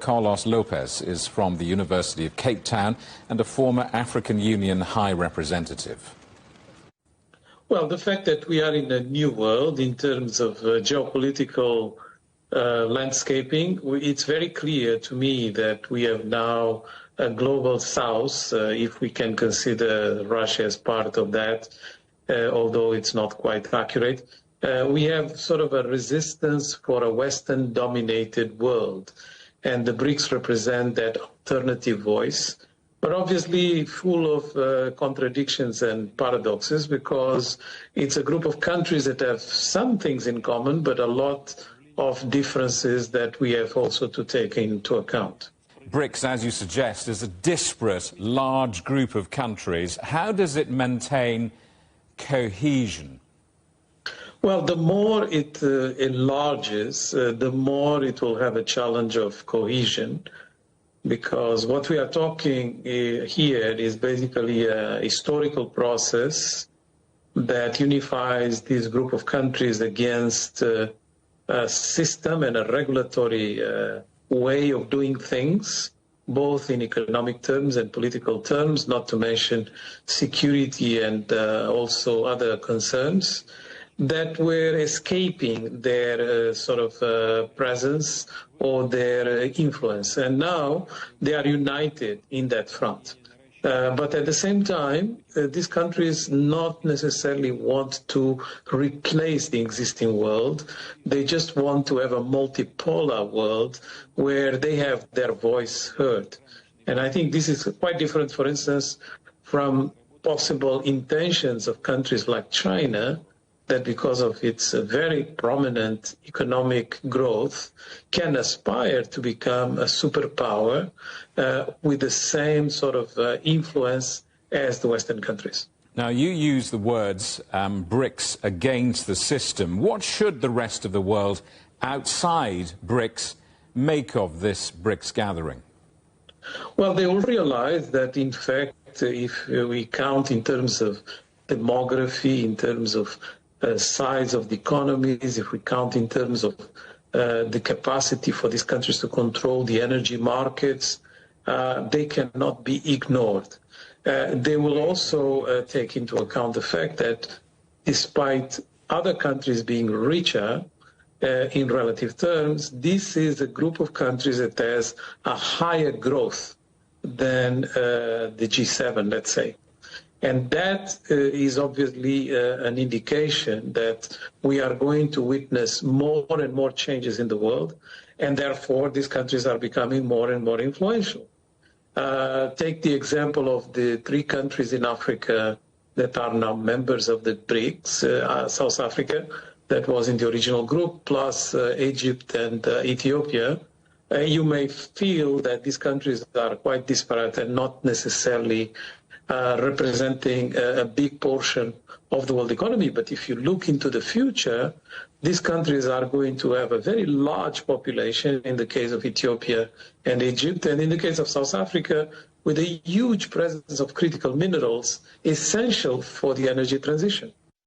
Carlos Lopes is from the University of Cape Town and a former African Union High Representative. Well, the fact that we are in a new world in terms of geopolitical landscaping, it's very clear to me that we have now a global south, if we can consider Russia as part of that, although it's not quite accurate. We have sort of a resistance for a Western-dominated world, and the BRICS represent that alternative voice, but obviously full of contradictions and paradoxes, because it's a group of countries that have some things in common, but a lot of differences that we have also to take into account. BRICS, as you suggest, is a disparate, large group of countries. How does it maintain cohesion? Well, the more it enlarges, the more it will have a challenge of cohesion, because what we are talking here is basically a historical process that unifies this group of countries against a system and a regulatory way of doing things, both in economic terms and political terms, not to mention security and also other concerns that were escaping their sort of presence or their influence. And now they are united in that front. But at the same time, these countries not necessarily want to replace the existing world. They just want to have a multipolar world where they have their voice heard. And I think this is quite different, for instance, from possible intentions of countries like China, that because of its very prominent economic growth can aspire to become a superpower with the same sort of influence as the Western countries. Now, you use the words BRICS against the system. What should the rest of the world outside BRICS make of this BRICS gathering? Well, they will realize that, in fact, if we count in terms of demography, in terms of size of the economies, if we count in terms of the capacity for these countries to control the energy markets, they cannot be ignored. They will also take into account the fact that despite other countries being richer in relative terms, this is a group of countries that has a higher growth than the G7, let's say. And that is obviously an indication that we are going to witness more and more changes in the world, and therefore these countries are becoming more and more influential. Take the example of the 3 countries in Africa that are now members of the BRICS, South Africa, that was in the original group, plus Egypt and Ethiopia. You may feel that these countries are quite disparate and not necessarily representing a big portion of the world economy. But if you look into the future, these countries are going to have a very large population in the case of Ethiopia and Egypt, and in the case of South Africa, with a huge presence of critical minerals essential for the energy transition.